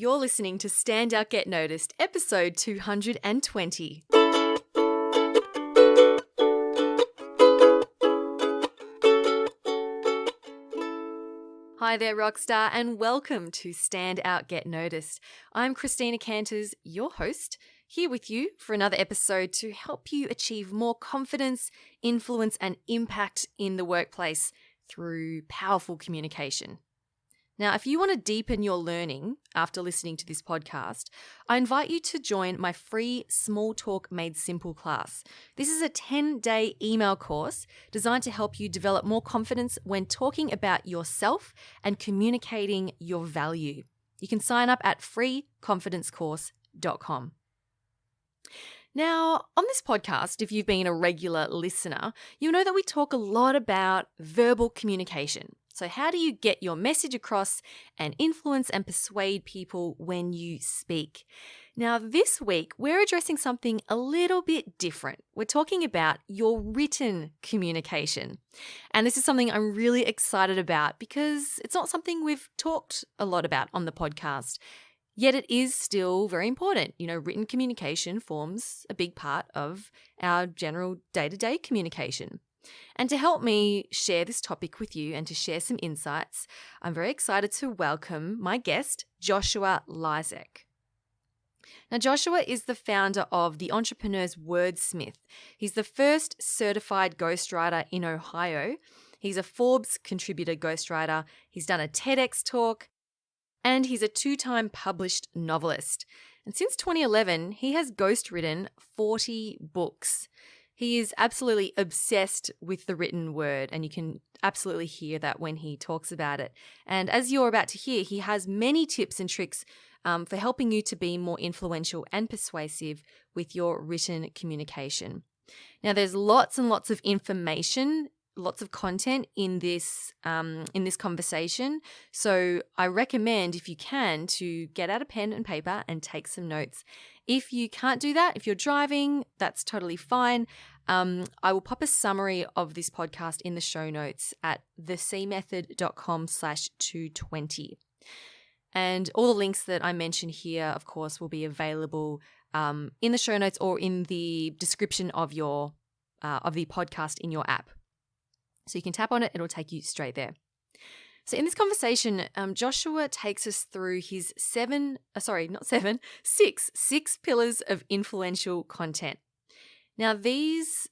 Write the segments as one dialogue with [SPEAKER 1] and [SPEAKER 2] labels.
[SPEAKER 1] You're listening to Stand Out Get Noticed, episode 220. Hi there, Rockstar, and welcome to Stand Out Get Noticed. I'm Christina Canters, your host, here with you for another episode to help you achieve more confidence, influence, and impact in the workplace through powerful communication. Now, if you want to deepen your learning after listening to this podcast, I invite you to join my free Small Talk Made Simple class. This is a 10-day email course designed to help you develop more confidence when talking about yourself and communicating your value. You can sign up at freeconfidencecourse.com. Now, on this podcast, if you've been a regular listener, you'll know that we talk a lot about verbal communication. So how do you get your message across and influence and persuade people when you speak? Now, this week, we're addressing something a little bit different. We're talking about your written communication. And this is something I'm really excited about because it's not something we've talked a lot about on the podcast. Yet it is still very important. You know, written communication forms a big part of our general day-to-day communication. And to help me share this topic with you and to share some insights, I'm very excited to welcome my guest, Joshua Lysak. Now, Joshua is the founder of the Entrepreneur's Wordsmith. He's the first certified ghostwriter in Ohio. He's a Forbes contributor ghostwriter. He's done a TEDx talk, and he's a 2-time published novelist. And since 2011, he has ghostwritten 40 books. He is absolutely obsessed with the written word, and you can absolutely hear that when he talks about it. And as you're about to hear, he has many tips and tricks for helping you to be more influential and persuasive with your written communication. Now, there's lots and lots of information, lots of content in this conversation. So I recommend, if you can, to get out a pen and paper and take some notes. If you can't do that, if you're driving, that's totally fine. I will pop a summary of this podcast in the show notes at thecmethod.com/220. And all the links that I mention here, of course, will be available in the show notes or in the description of the podcast in your app. So you can tap on it, it'll take you straight there. So in this conversation, Joshua takes us through his six pillars of influential content. Now, these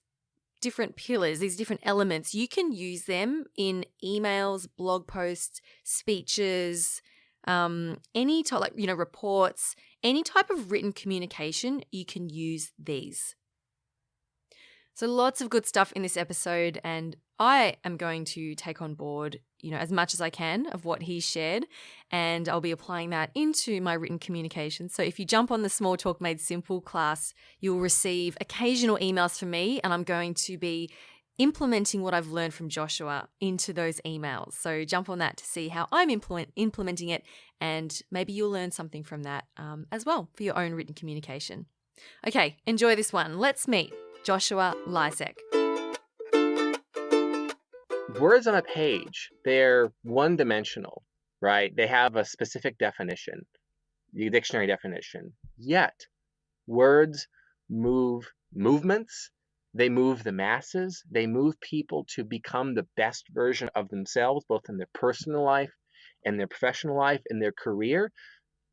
[SPEAKER 1] different pillars, these different elements, you can use them in emails, blog posts, speeches, any type, reports, any type of written communication, you can use these. So lots of good stuff in this episode, and I am going to take on board, as much as I can of what he shared, and I'll be applying that into my written communication. So if you jump on the Small Talk Made Simple class, you'll receive occasional emails from me, and I'm going to be implementing what I've learned from Joshua into those emails. So jump on that to see how I'm implementing it, and maybe you'll learn something from that as well for your own written communication. Okay, enjoy this one. Let's meet Joshua Lysak.
[SPEAKER 2] Words on a page, they're one-dimensional, right? They have a specific definition, the dictionary definition. Yet, words move movements, they move the masses, they move people to become the best version of themselves, both in their personal life and their professional life and their career.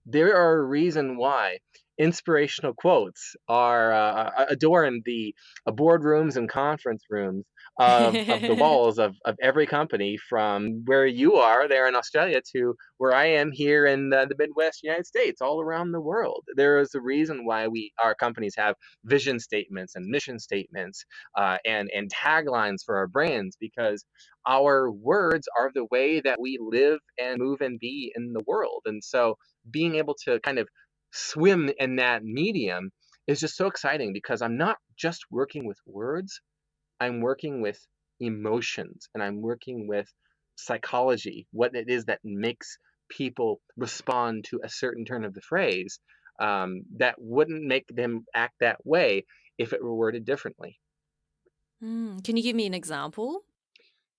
[SPEAKER 2] There are a reason why inspirational quotes are adorn the boardrooms and conference rooms of the walls of every company, from where you are there in Australia to where I am here in the Midwest United States, all around the world. There is a reason why our companies have vision statements and mission statements and taglines for our brands, because our words are the way that we live and move and be in the world. And so being able to kind of swim in that medium is just so exciting, because I'm not just working with words, I'm working with emotions, and I'm working with psychology, what it is that makes people respond to a certain turn of the phrase that wouldn't make them act that way if it were worded differently.
[SPEAKER 1] Can you give me an example?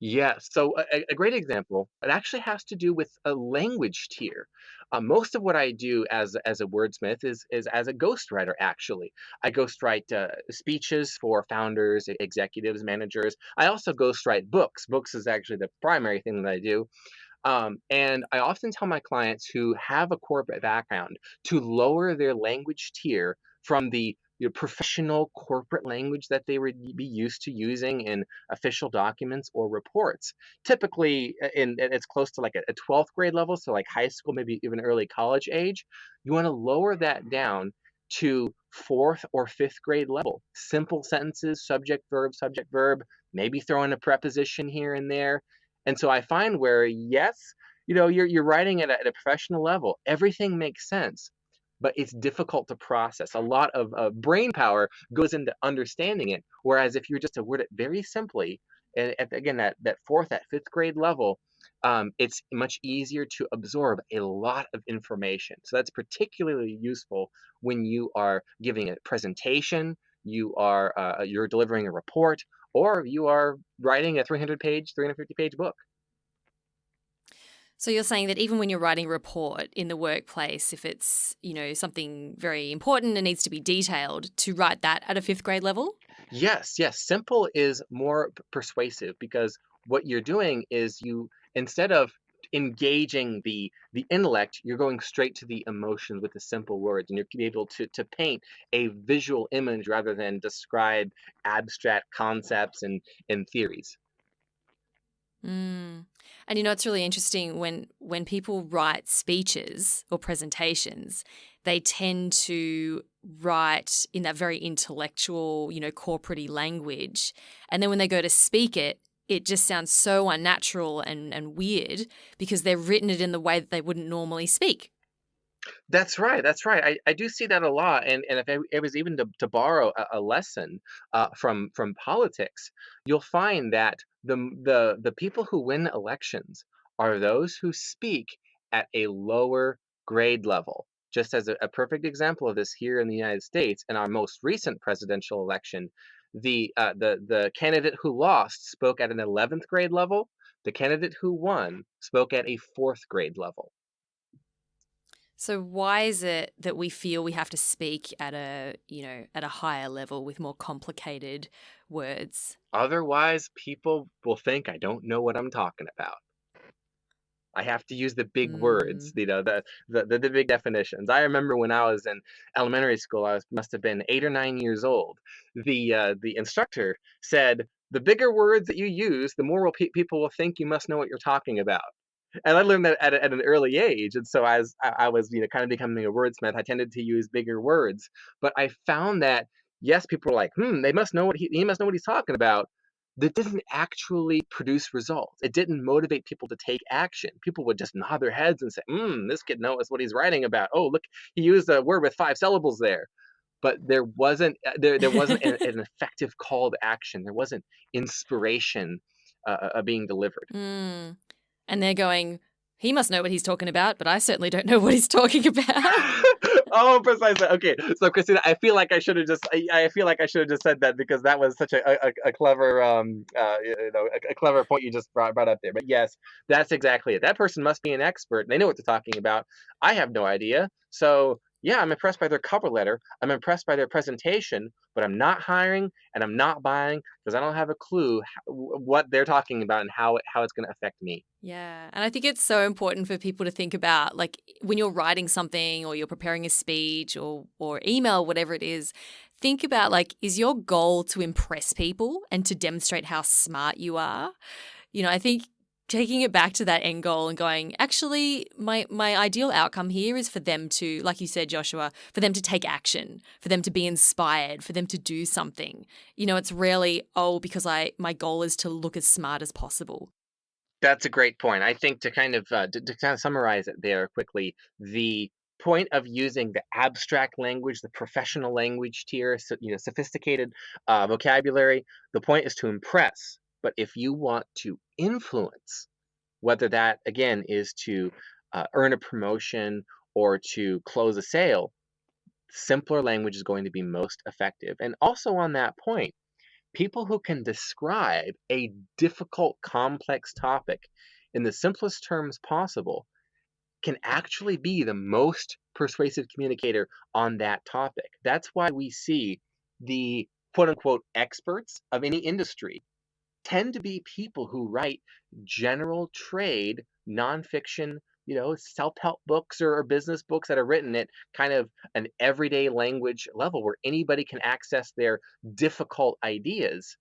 [SPEAKER 2] Yes. So a great example, it actually has to do with a language tier. Most of what I do as a wordsmith is as a ghostwriter. Actually, I ghostwrite speeches for founders, executives, managers. I also ghostwrite books. Books is actually the primary thing that I do. And I often tell my clients who have a corporate background to lower their language tier from the professional corporate language that they would be used to using in official documents or reports. Typically, it's close to like a 12th grade level, so like high school, maybe even early college age. You want to lower that down to fourth or fifth grade level. Simple sentences, subject, verb, maybe throw in a preposition here and there. And so I find where, yes, you're writing at a professional level, everything makes sense, but it's difficult to process. A lot of brain power goes into understanding it. Whereas if you just to word it very simply, and again, that fourth, that fifth grade level, it's much easier to absorb a lot of information. So that's particularly useful when you are giving a presentation, you're delivering a report, or you are writing a 350-page book.
[SPEAKER 1] So you're saying that even when you're writing a report in the workplace, if it's, something very important and needs to be detailed, to write that at a fifth grade level?
[SPEAKER 2] Yes, yes. Simple is more persuasive because what you're doing is instead of engaging the intellect, you're going straight to the emotions with the simple words, and you're able to paint a visual image rather than describe abstract concepts and theories.
[SPEAKER 1] Mm. And it's really interesting when people write speeches or presentations, they tend to write in that very intellectual, corporate language. And then when they go to speak it, it just sounds so unnatural and weird because they've written it in the way that they wouldn't normally speak.
[SPEAKER 2] That's right. That's right. I do see that a lot. And if it was even to borrow a lesson from politics, you'll find that the people who win elections are those who speak at a lower grade level. Just as a perfect example of this here in the United States, in our most recent presidential election, the candidate who lost spoke at an 11th grade level. The candidate who won spoke at a fourth grade level.
[SPEAKER 1] So why is it that we feel we have to speak at a higher level with more complicated words?
[SPEAKER 2] Otherwise, people will think I don't know what I'm talking about. I have to use the big words,
[SPEAKER 1] Mm.
[SPEAKER 2] the big definitions. I remember when I was in elementary school, must have been 8 or 9 years old. The instructor said, "The bigger words that you use, the more people will think you must know what you're talking about." And I learned that at an early age, and so as I was, kind of becoming a wordsmith, I tended to use bigger words. But I found that yes, people were like, they must know what he must know what he's talking about. That didn't actually produce results. It didn't motivate people to take action. People would just nod their heads and say, this kid knows what he's writing about. Oh, look, he used a word with 5 syllables there. But there wasn't an effective call to action. There wasn't inspiration being delivered.
[SPEAKER 1] Mm. And they're going, he must know what he's talking about, but I certainly don't know what he's talking about.
[SPEAKER 2] Oh, precisely. Okay, so Christina, I feel like I should have just said that because that was such a clever a clever point you just brought up there. But yes, that's exactly it. That person must be an expert. They know what they're talking about. I have no idea. So yeah, I'm impressed by their cover letter. I'm impressed by their presentation, but I'm not hiring and I'm not buying because I don't have a clue what they're talking about and how it's going to affect me.
[SPEAKER 1] Yeah. And I think it's so important for people to think about, like, when you're writing something or you're preparing a speech or email, whatever it is, think about, like, is your goal to impress people and to demonstrate how smart you are? I think taking it back to that end goal and going, actually, my ideal outcome here is for them to, like you said, Joshua, for them to take action, for them to be inspired, for them to do something. It's rarely, oh, because my goal is to look as smart as possible.
[SPEAKER 2] That's a great point. I think to kind of summarize it there quickly, the point of using the abstract language, the professional language tier, so, sophisticated vocabulary, the point is to impress. But if you want to influence, whether that again is to earn a promotion or to close a sale, simpler language is going to be most effective. And also on that point, People who can describe a difficult, complex topic in the simplest terms possible can actually be the most persuasive communicator on that topic. That's why we see the quote unquote experts of any industry tend to be people who write general trade nonfiction, self-help books or business books that are written at kind of an everyday language level where anybody can access their difficult ideas.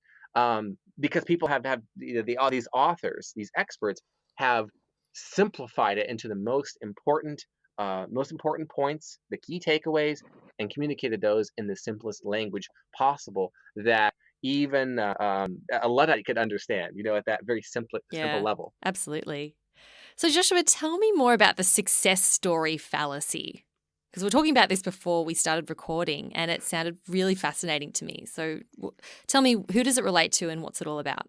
[SPEAKER 2] Because people have all these authors, these experts have simplified it into the most important points, the key takeaways, and communicated those in the simplest language possible that even a Luddite could understand, at that very simple
[SPEAKER 1] Yeah,
[SPEAKER 2] level.
[SPEAKER 1] absolutely. So, Joshua, tell me more about the success story fallacy. Because we were talking about this before we started recording, and it sounded really fascinating to me. So, tell me, who does it relate to and what's it all about?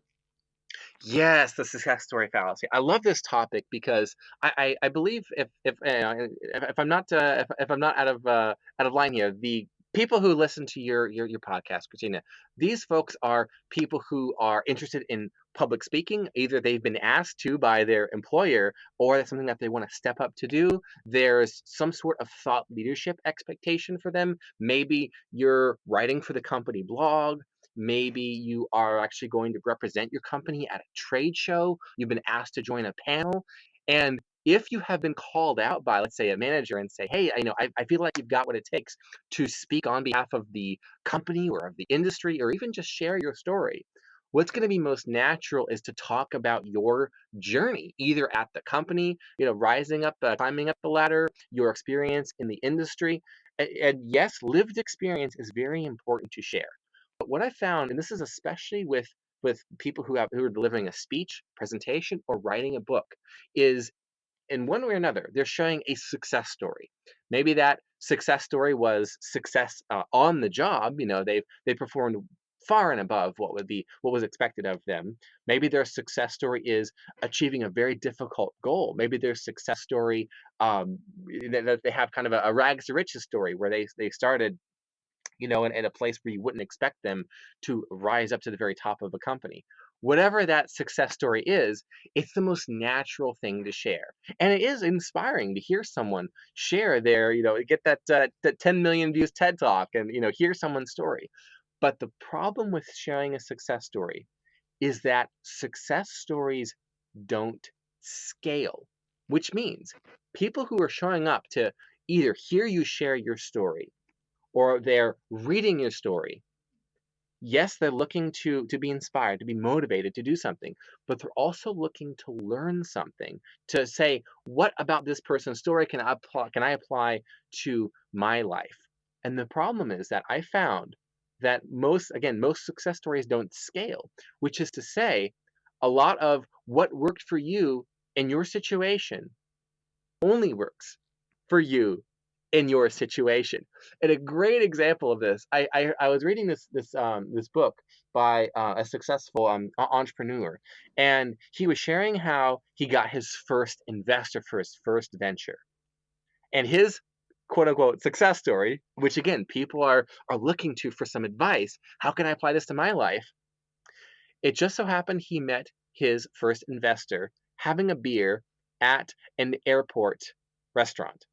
[SPEAKER 2] Yes, the success story fallacy. I love this topic because I believe if I'm not if I'm not out of line here, the people who listen to your podcast, Christina, these folks are people who are interested in public speaking. Either they've been asked to by their employer, or that's something that they want to step up to do. There's some sort of thought leadership expectation for them. Maybe you're writing for the company blog. Maybe you are actually going to represent your company at a trade show. You've been asked to join a panel. And if you have been called out by, let's say, a manager and say, hey, I feel like you've got what it takes to speak on behalf of the company or of the industry, or even just share your story, what's going to be most natural is to talk about your journey, either at the company, rising up, climbing up the ladder, your experience in the industry. And yes, lived experience is very important to share. But what I found, and this is especially with people who are delivering a speech, presentation, or writing a book, is in one way or another, they're showing a success story. Maybe that success story was success on the job. They performed far and above what was expected of them. Maybe their success story is achieving a very difficult goal. Maybe their success story that they have kind of a rags to riches story where they started in a place where you wouldn't expect them to rise up to the very top of a company. Whatever that success story is, it's the most natural thing to share. And it is inspiring to hear someone share get that 10 million views TED Talk and, hear someone's story. But the problem with sharing a success story is that success stories don't scale, which means people who are showing up to either hear you share your story or they're reading your story. Yes, they're looking to be inspired, to be motivated to do something, but they're also looking to learn something, to say, what about this person's story can I apply to my life? And the problem is that I found that most success stories don't scale, which is to say, a lot of what worked for you in your situation only works for you in your situation. And a great example of this, I was reading this book by a successful entrepreneur, and he was sharing how he got his first investor for his first venture, and his quote unquote success story, which again people are looking to for some advice. How can I apply this to my life? It just so happened he met his first investor having a beer at an airport restaurant.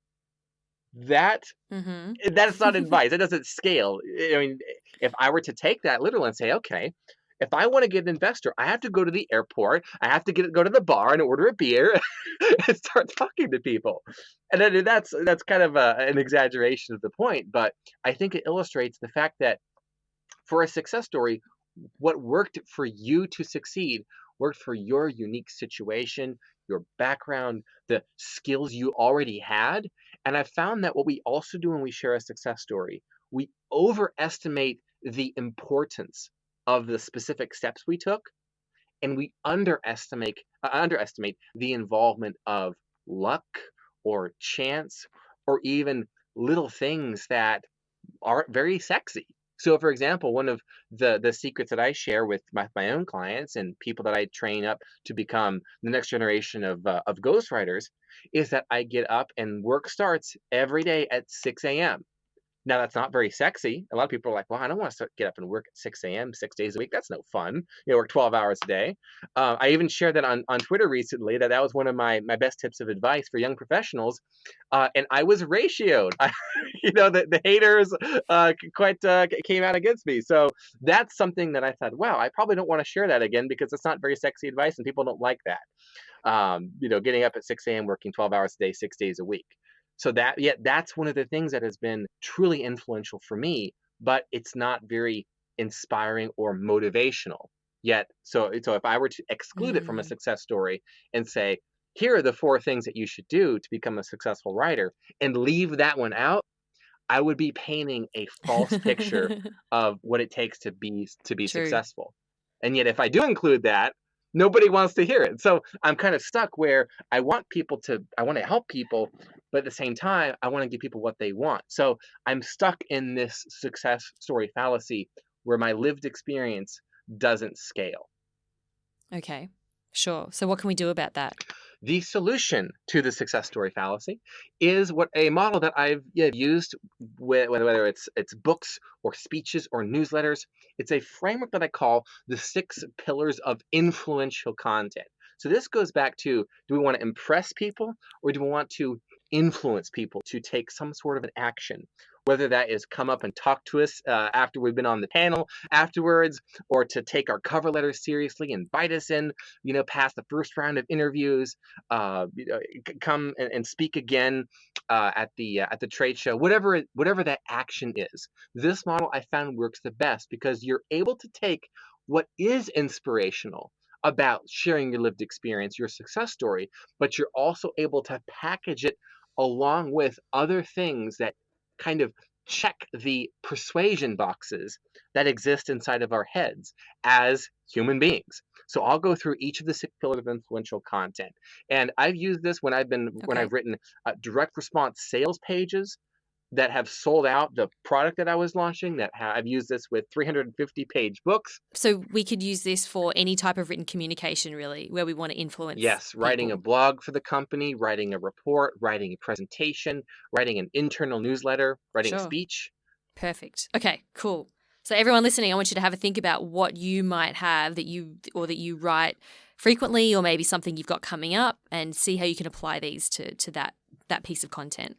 [SPEAKER 2] That
[SPEAKER 1] Mm-hmm.
[SPEAKER 2] That's not advice. It doesn't scale. I mean, if I were to take that literal and say, okay, if I want to get an investor, I have to go to the airport. I have to go to the bar and order a beer and start talking to people. And then that's kind of an exaggeration of the point, but I think it illustrates the fact that for a success story, what worked for you to succeed worked for your unique situation, your background, the skills you already had. And I found that what we also do when we share a success story, we overestimate the importance of the specific steps we took, and we underestimate the involvement of luck or chance or even little things that aren't very sexy. So, for example, one of the secrets that I share with my own clients and people that I train up to become the next generation of ghostwriters is that I get up and work starts every day at 6 a.m. Now, that's not very sexy. A lot of people are like, well, I don't want to get up and work at 6 a.m. 6 days a week. That's no fun. Work 12 hours a day. I even shared that on Twitter recently, that was one of my best tips of advice for young professionals. And I was ratioed. The haters quite came out against me. So that's something that I thought, wow, I probably don't want to share that again because it's not very sexy advice and people don't like that. Getting up at 6 a.m., working 12 hours a day, 6 days a week. So that's one of the things that has been truly influential for me, but it's not very inspiring or motivational yet. So if I were to exclude it from a
[SPEAKER 1] Mm.
[SPEAKER 2] success story and say, here are the 4 things that you should do to become a successful writer, and leave that one out, I would be painting a false picture of what it takes to be
[SPEAKER 1] True.
[SPEAKER 2] successful. And yet if I do include that, nobody wants to hear it. So I'm kind of stuck where I want to help people, but at the same time, I want to give people what they want. So I'm stuck in this success story fallacy where my lived experience doesn't scale.
[SPEAKER 1] Okay. Sure. So what can we do about that?
[SPEAKER 2] The solution to the success story fallacy is what a model that I've used, whether it's books or speeches or newsletters. It's a framework that I call the 6 pillars of influential content. So this goes back to, do we want to impress people or do we want to influence people to take some sort of an action? Whether that is come up and talk to us after we've been on the panel afterwards, or to take our cover letter seriously, invite us in, past the first round of interviews, come and speak again at the trade show, whatever that action is. This model I found works the best because you're able to take what is inspirational about sharing your lived experience, your success story, but you're also able to package it along with other things that kind of check the persuasion boxes that exist inside of our heads as human beings. So I'll go through each of the 6 pillars of influential content, and I've used this when
[SPEAKER 1] Okay.
[SPEAKER 2] I've written direct response sales pages that have sold out the product that I was launching. I've used this with 350-page books.
[SPEAKER 1] So we could use this for any type of written communication, really, where we want to influence
[SPEAKER 2] Yes, writing a
[SPEAKER 1] people.
[SPEAKER 2] blog for the company, writing a report, writing a presentation, writing an internal newsletter, writing a
[SPEAKER 1] Sure.
[SPEAKER 2] speech.
[SPEAKER 1] Perfect. Okay, cool. So everyone listening, I want you to have a think about what you might have that you write frequently, or maybe something you've got coming up, and see how you can apply these to that piece of content.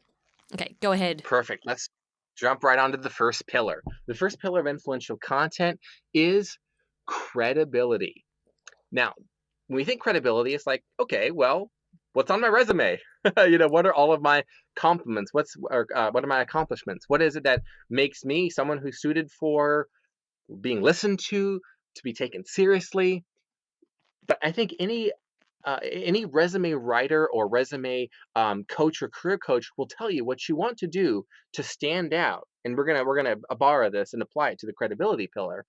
[SPEAKER 1] Okay, go ahead.
[SPEAKER 2] Perfect. Let's jump right onto the first pillar. The first pillar of influential content is credibility. Now, when we think credibility, it's like, okay, well, what's on my resume? What are all of my compliments? What are my accomplishments? What is it that makes me someone who's suited for being listened to be taken seriously? But I think any resume writer or resume coach or career coach will tell you what you want to do to stand out. And we're gonna borrow this and apply it to the credibility pillar.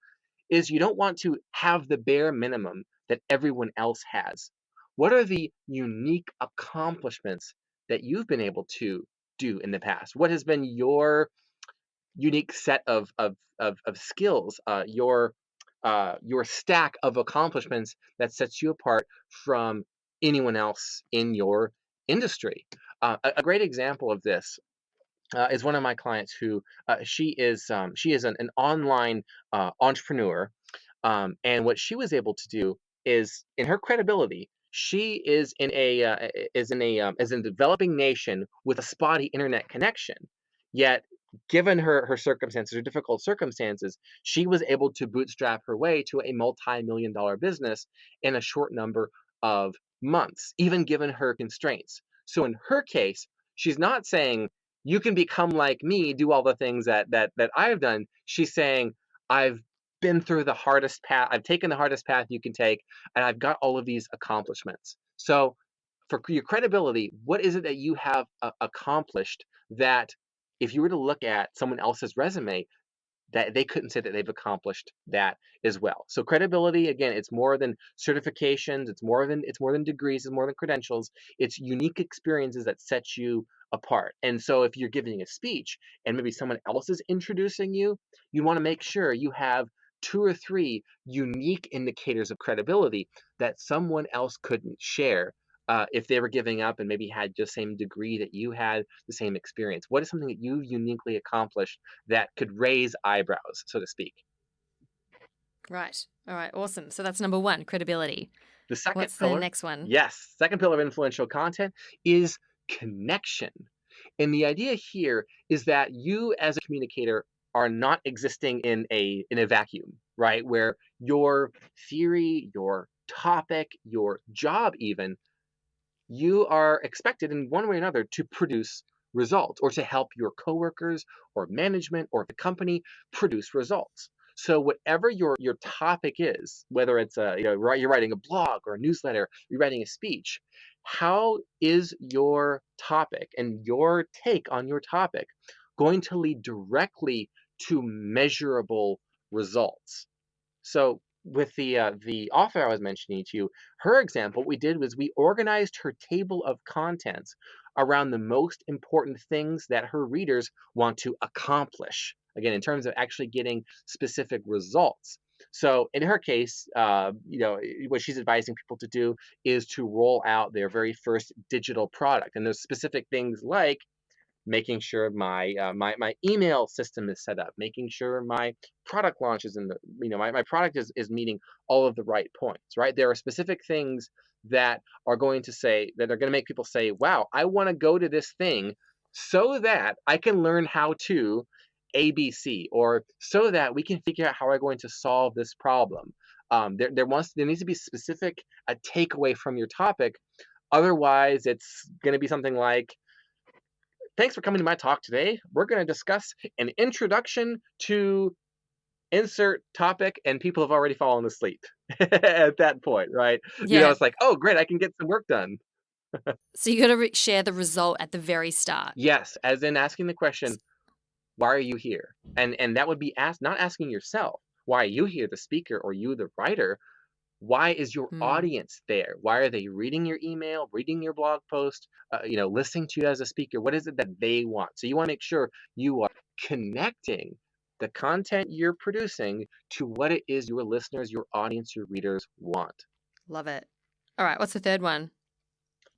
[SPEAKER 2] Is you don't want to have the bare minimum that everyone else has. What are the unique accomplishments that you've been able to do in the past? What has been your unique set of skills, your stack of accomplishments that sets you apart from anyone else in your industry? A great example of this is one of my clients who she is an online entrepreneur, and what she was able to do is, in her credibility, she is in a developing nation with a spotty internet connection. Yet, given her circumstances, her difficult circumstances, she was able to bootstrap her way to a multi-million-dollar business in a short number of months, even given her constraints. So in her case, she's not saying you can become like me, do all the things that I've done. She's saying I've been through the hardest path. I've taken the hardest path you can take, and I've got all of these accomplishments. So, for your credibility, what is it that you have accomplished that, if you were to look at someone else's resume, that they couldn't say that they've accomplished that as well? So credibility, again, it's more than certifications, it's more than degrees, it's more than credentials. It's unique experiences that set you apart. And so if you're giving a speech and maybe someone else is introducing you, you want to make sure you have 2 or 3 unique indicators of credibility that someone else couldn't share if they were giving up and maybe had just same degree that you had, the same experience? What is something that you've uniquely accomplished that could raise eyebrows, so to speak?
[SPEAKER 1] Right. All right. Awesome. So that's number one, credibility.
[SPEAKER 2] The second
[SPEAKER 1] What's the
[SPEAKER 2] pillar,
[SPEAKER 1] next one?
[SPEAKER 2] yes, second pillar of influential content is connection. And the idea here is that you as a communicator are not existing in a vacuum, right? Where your theory, your topic, your job even, you are expected in one way or another to produce results or to help your coworkers or management or the company produce results. So whatever your topic is, whether it's you're writing a blog or a newsletter, you're writing a speech, how is your topic and your take on your topic going to lead directly to measurable results? So with the author I was mentioning to you, her example, what we did was we organized her table of contents around the most important things that her readers want to accomplish. Again, in terms of actually getting specific results. So in her case, what she's advising people to do is to roll out their very first digital product, and there's specific things like making sure my email system is set up, making sure my product launch is in the my product is meeting all of the right points, right? There are specific things that are going to make people say, wow, I want to go to this thing so that I can learn how to ABC, or so that we can figure out how we're going to solve this problem. There needs to be specific a takeaway from your topic. Otherwise, it's going to be something like, thanks for coming to my talk today. We're going to discuss an introduction to insert topic, and people have already fallen asleep at that point, right?
[SPEAKER 1] Yeah.
[SPEAKER 2] It's like, oh, great, I can get some work done.
[SPEAKER 1] So you got to share the result at the very start.
[SPEAKER 2] Yes, as in asking the question, why are you here? And that would be not asking yourself, why are you here, the speaker or you, the writer? Why is your
[SPEAKER 1] Hmm.
[SPEAKER 2] audience there? Why are they reading your email, reading your blog post, listening to you as a speaker? What is it that they want? So you want to make sure you are connecting the content you're producing to what it is your listeners, your audience, your readers want.
[SPEAKER 1] Love it. All right. What's the third one?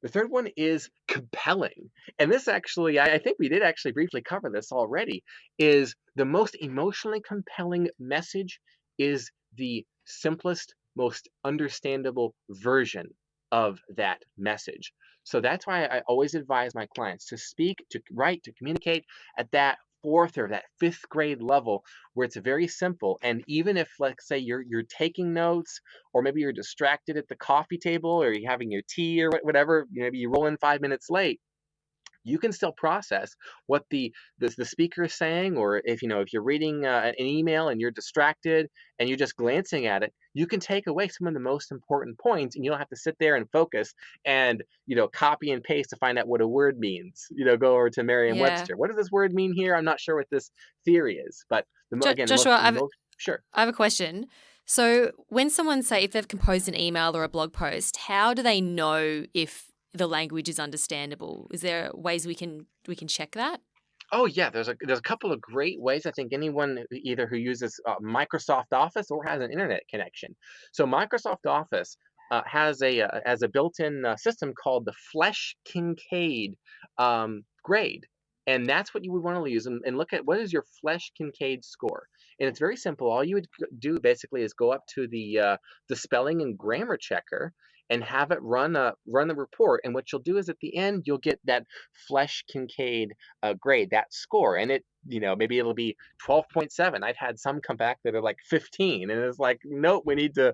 [SPEAKER 2] The third one is compelling. And this actually, I think we did actually briefly cover this already, is the most emotionally compelling message is the simplest, most understandable version of that message. So that's why I always advise my clients to speak, to write, to communicate at that fourth or that fifth grade level where it's very simple. And even if, let's say, you're taking notes, or maybe you're distracted at the coffee table, or you're having your tea or whatever, maybe you roll in 5 minutes late, you can still process what the speaker is saying. Or if you're reading an email and you're distracted and you're just glancing at it, you can take away some of the most important points, and you don't have to sit there and focus and copy and paste to find out what a word means. Go over to
[SPEAKER 1] Yeah.
[SPEAKER 2] Merriam-Webster. What does this word mean here? I'm not sure what this theory is, but again, the most
[SPEAKER 1] Joshua,
[SPEAKER 2] sure.
[SPEAKER 1] I have a question. So when someone say if they've composed an email or a blog post, how do they know if the language is understandable? Is there ways we can check that?
[SPEAKER 2] Oh yeah, there's a couple of great ways. I think anyone either who uses Microsoft Office or has an internet connection. So Microsoft Office has a built-in system called the Flesch Kincaid grade, and that's what you would want to use, and look at what is your Flesch Kincaid score. And it's very simple. All you would do basically is go up to the spelling and grammar checker and have it run the report. And what you'll do is at the end you'll get that Flesch Kincaid grade, that score, and it maybe it'll be 12.7. I've had some come back that are like 15, and it's like, nope, we need to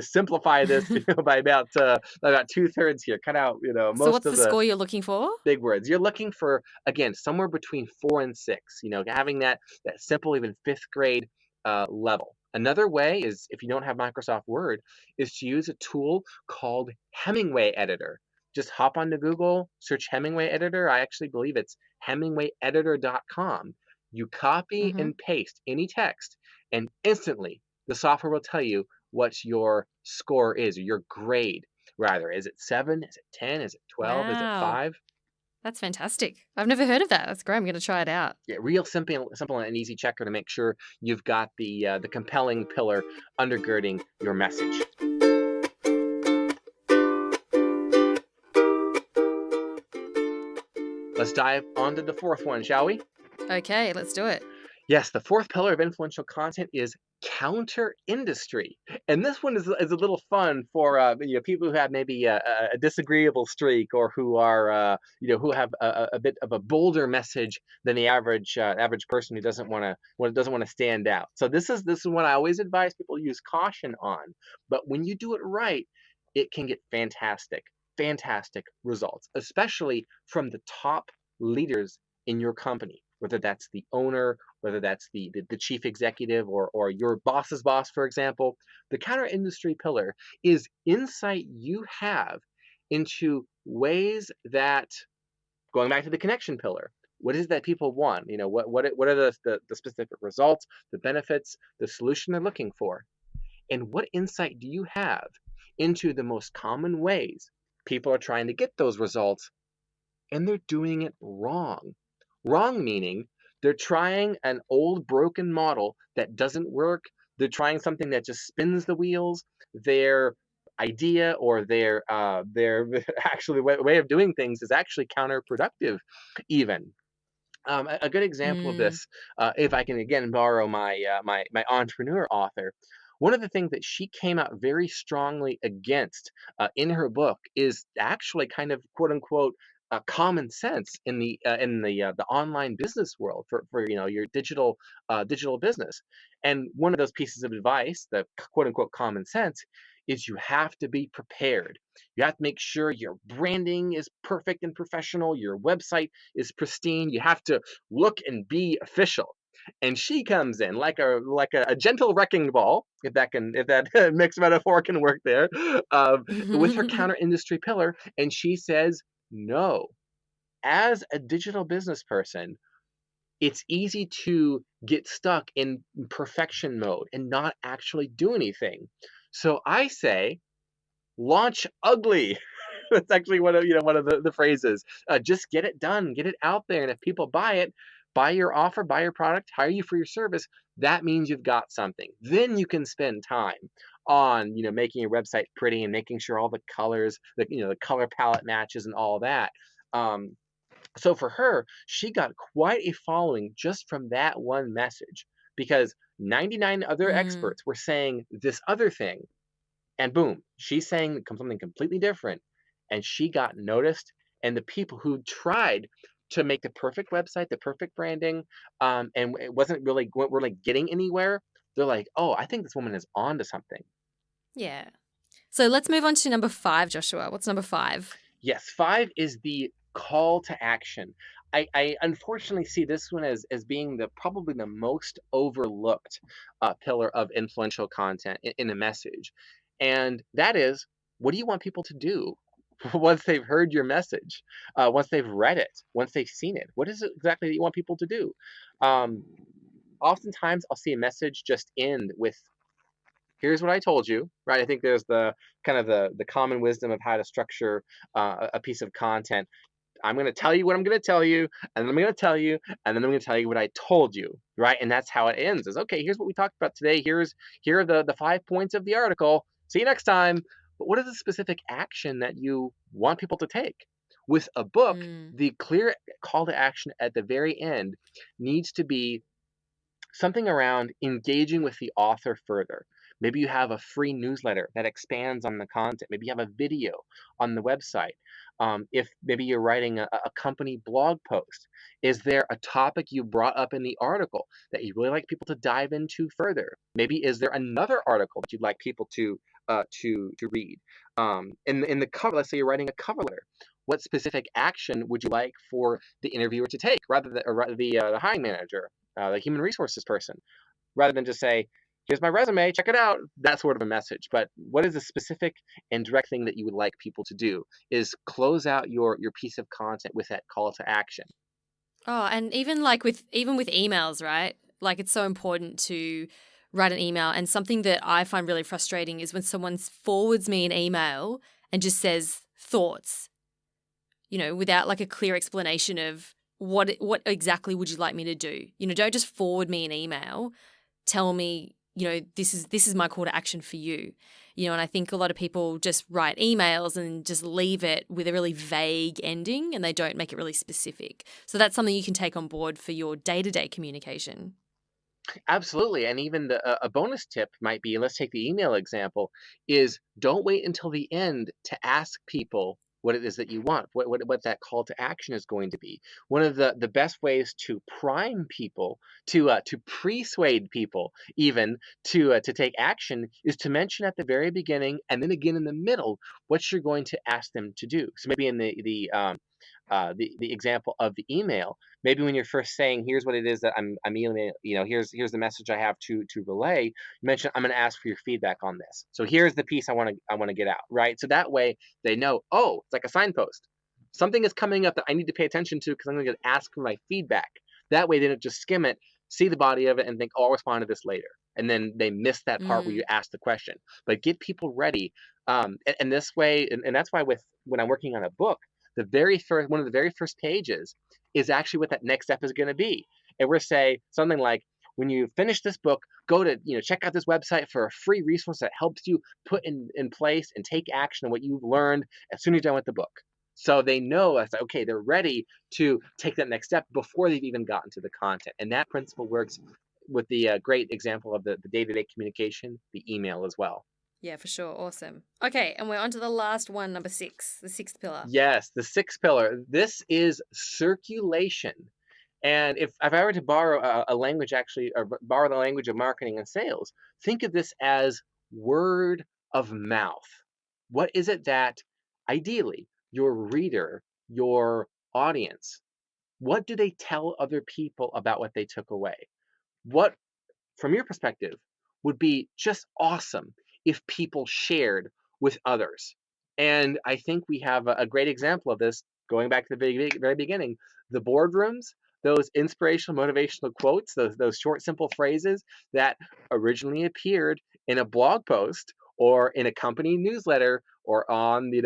[SPEAKER 2] simplify this by about 2/3 here, cut out
[SPEAKER 1] So
[SPEAKER 2] most
[SPEAKER 1] what's
[SPEAKER 2] of
[SPEAKER 1] the
[SPEAKER 2] the
[SPEAKER 1] score you're looking for?
[SPEAKER 2] big words. You're looking for, again, somewhere between 4 and 6, having that simple, even fifth grade level. Another way is, if you don't have Microsoft Word, is to use a tool called Hemingway Editor. Just hop onto Google, search Hemingway Editor. I actually believe it's hemingwayeditor.com. You copy
[SPEAKER 1] Mm-hmm.
[SPEAKER 2] and paste any text, and instantly the software will tell you what your score is, or your grade, rather. Is it 7? Is it 10? Is it 12? Is it
[SPEAKER 1] Wow.
[SPEAKER 2] 5?
[SPEAKER 1] That's fantastic. I've never heard of that. That's great. I'm going to try it out.
[SPEAKER 2] Yeah, real simple and easy checker to make sure you've got the compelling pillar undergirding your message. Let's dive onto the fourth one, shall we?
[SPEAKER 1] Okay, let's do it.
[SPEAKER 2] Yes, the fourth pillar of influential content is counter industry. And this one is a little fun for people who have maybe a disagreeable streak, or who are who have a bit of a bolder message than the average person who doesn't want to stand out. So this is one I always advise people use caution on. But when you do it right, it can get fantastic results, especially from the top leaders in your company, whether that's the owner, whether that's the chief executive, or your boss's boss, for example. The counter industry pillar is insight you have into ways that, going back to the connection pillar, what is it that people want? What are the specific results, the benefits, the solution they're looking for? And what insight do you have into the most common ways people are trying to get those results, and they're doing it wrong? Wrong meaning they're trying an old broken model that doesn't work. They're trying something that just spins the wheels. Their idea, or their actually way of doing things, is actually counterproductive even. A good example of
[SPEAKER 1] Mm.
[SPEAKER 2] this, if I can again borrow my entrepreneur author, one of the things that she came out very strongly against in her book is actually kind of quote unquote common sense in the online business world for your digital business. And one of those pieces of advice, the quote unquote common sense, is you have to be prepared. You have to make sure your branding is perfect and professional, your website is pristine. You have to look and be official. And she comes in like a gentle wrecking ball, if that mixed metaphor can work there, with her counter industry pillar, and she says, no. As a digital business person, it's easy to get stuck in perfection mode and not actually do anything. So I say, launch ugly. That's actually one of the phrases. Just get it done, get it out there, and if people buy it, buy your offer, buy your product, hire you for your service, that means you've got something. Then you can spend time on making your website pretty and making sure all the colors, the color palette matches and all that. Um, so for her, she got quite a following just from that one message, because 99 other
[SPEAKER 1] Mm.
[SPEAKER 2] experts were saying this other thing, and boom, she's saying something completely different, and she got noticed. And the people who tried to make the perfect website, the perfect branding, and it weren't really getting anywhere, they're like, oh, I think this woman is on to something.
[SPEAKER 1] Yeah. So let's move on to number 5, Joshua. What's number 5?
[SPEAKER 2] Yes, 5 is the call to action. I unfortunately see this one as being probably the most overlooked pillar of influential content in a message, and that is, what do you want people to do once they've heard your message, once they've read it, once they've seen it? What is it exactly that you want people to do? Um, Oftentimes, I'll see a message just end with, here's what I told you, right? I think there's the kind of the common wisdom of how to structure a piece of content. I'm going to tell you what I'm going to tell you, and then I'm going to tell you, and then I'm going to tell you what I told you, right? And that's how it ends. Is, okay, here's what we talked about today. Here are the 5 points of the article. See you next time. But what is the specific action that you want people to take? With a book,
[SPEAKER 1] Mm.
[SPEAKER 2] the clear call to action at the very end needs to be something around engaging with the author further. Maybe you have a free newsletter that expands on the content. Maybe you have a video on the website. If maybe you're writing a company blog post, is there a topic you brought up in the article that you really like people to dive into further? Maybe is there another article that you'd like people to read? In the cover, let's say you're writing a cover letter. What specific action would you like for the interviewer to take, rather than or the hiring manager, the human resources person, rather than just say, here's my resume, check it out, that sort of a message. But what is the specific and direct thing that you would like people to do, is close out your piece of content with that call to action.
[SPEAKER 1] Oh, and even with emails, right? Like, it's so important to write an email. And something that I find really frustrating is when someone forwards me an email and just says thoughts, without like a clear explanation of what exactly would you like me to do. Don't just forward me an email. Tell me, this is my call to action for you. And I think a lot of people just write emails and just leave it with a really vague ending and they don't make it really specific. So that's something you can take on board for your day-to-day communication.
[SPEAKER 2] Absolutely. And even a bonus tip might be, let's take the email example, is don't wait until the end to ask people what it is that you want, what that call to action is going to be. One of the best ways to prime people, to persuade people even to take action is to mention at the very beginning and then again in the middle what you're going to ask them to do. So maybe in the example of the email, maybe when you're first saying, here's what it is that I'm emailing, here's the message I have to relay, you mention, I'm going to ask for your feedback on this. So here's the piece I want to get out, right? So that way they know, oh, it's like a signpost. Something is coming up that I need to pay attention to because I'm going to ask for my feedback. That way they don't just skim it, see the body of it, and think, oh, I'll respond to this later. And then they miss that part where you ask the question. But get people ready. And this way, and that's why when I'm working on a book, one of the very first pages is actually what that next step is going to be. And we're say something like, when you finish this book, go to, check out this website for a free resource that helps you put in place and take action on what you've learned as soon as you're done with the book. So they know, okay, they're ready to take that next step before they've even gotten to the content. And that principle works with the great example of the day-to-day communication, the email as well.
[SPEAKER 1] Yeah, for sure. Awesome. Okay, and we're on to the last one, number 6, the 6th pillar.
[SPEAKER 2] Yes, the 6th pillar. This is circulation. And if I were to borrow a language, actually, or borrow the language of marketing and sales, think of this as word of mouth. What is it that, ideally, your reader, your audience, what do they tell other people about what they took away? What, from your perspective, would be just awesome if people shared with others? And I think we have a great example of this going back to the very beginning. The boardrooms, those inspirational, motivational quotes, those short, simple phrases that originally appeared in a blog post or in a company newsletter or on the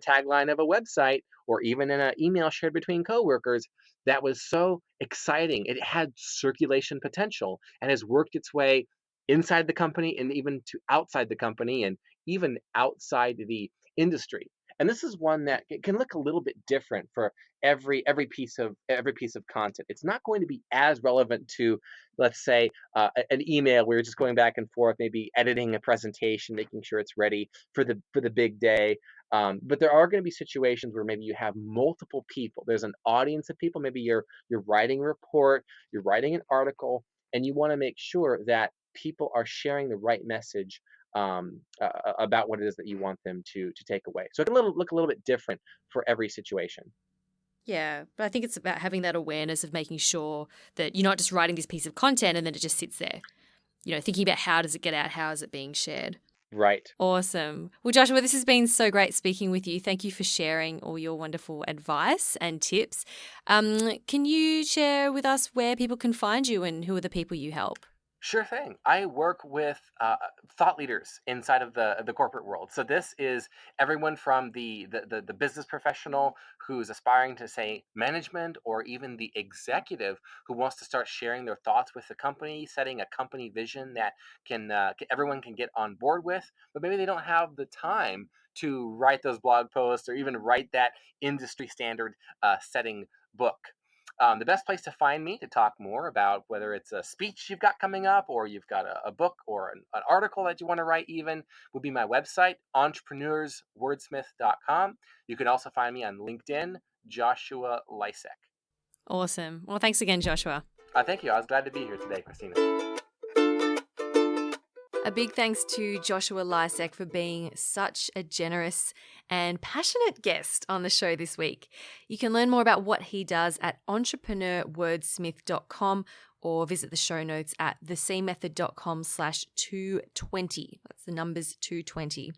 [SPEAKER 2] tagline of a website or even in an email shared between coworkers, that was so exciting. It had circulation potential and has worked its way inside the company and even to outside the company and even outside the industry. And this is one that it can look a little bit different for every piece of content. It's not going to be as relevant to, let's say, an email where you're just going back and forth, maybe editing a presentation, making sure it's ready for the big day. But there are going to be situations where maybe you have multiple people. There's an audience of people. Maybe you're writing a report, you're writing an article, and you want to make sure that people are sharing the right message about what it is that you want them to take away. So it can look a little bit different for every situation.
[SPEAKER 1] Yeah, but I think it's about having that awareness of making sure that you're not just writing this piece of content and then it just sits there. Thinking about how does it get out, how is it being shared.
[SPEAKER 2] Right.
[SPEAKER 1] Awesome. Well, Joshua, this has been so great speaking with you. Thank you for sharing all your wonderful advice and tips. Can you share with us where people can find you and who are the people you help?
[SPEAKER 2] Sure thing. I work with thought leaders inside of the corporate world. So this is everyone from the business professional who's aspiring to, say, management, or even the executive who wants to start sharing their thoughts with the company, setting a company vision that everyone can get on board with, but maybe they don't have the time to write those blog posts or even write that industry standard setting book. The best place to find me to talk more about whether it's a speech you've got coming up or you've got a book or an article that you want to write even would be my website, entrepreneurswordsmith.com. You can also find me on LinkedIn, Joshua Lysek.
[SPEAKER 1] Awesome. Well, thanks again, Joshua.
[SPEAKER 2] Thank you. I was glad to be here today, Christina.
[SPEAKER 1] A big thanks to Joshua Lysek for being such a generous and passionate guest on the show this week. You can learn more about what he does at entrepreneurwordsmith.com or visit the show notes at thecmethod.com/220. That's the numbers 220.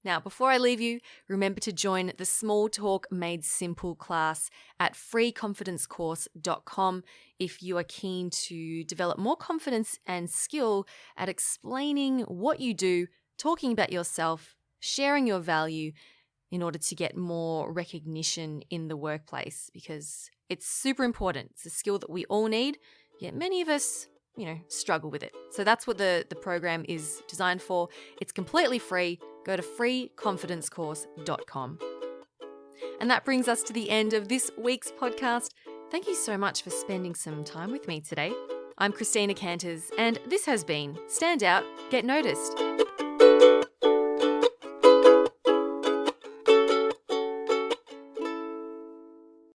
[SPEAKER 1] Now, before I leave you, remember to join the Small Talk Made Simple class at freeconfidencecourse.com if you are keen to develop more confidence and skill at explaining what you do, talking about yourself, sharing your value in order to get more recognition in the workplace, because it's super important. It's a skill that we all need, yet many of us struggle with it. So that's what the program is designed for. It's completely free. Go to freeconfidencecourse.com. And that brings us to the end of this week's podcast. Thank you so much for spending some time with me today. I'm Christina Canters, and this has been Stand Out, Get Noticed.